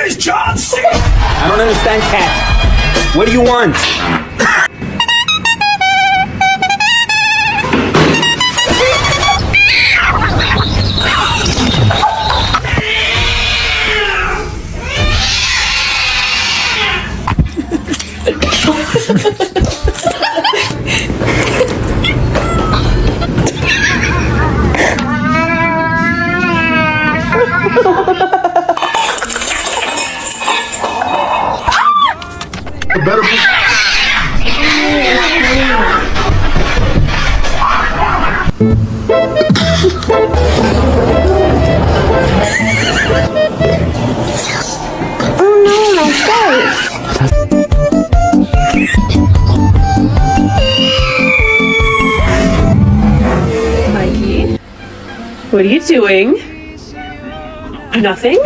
is John C. I don't understand, cat. What do you want? Oh no, my face! Mikey, what are you doing? Nothing?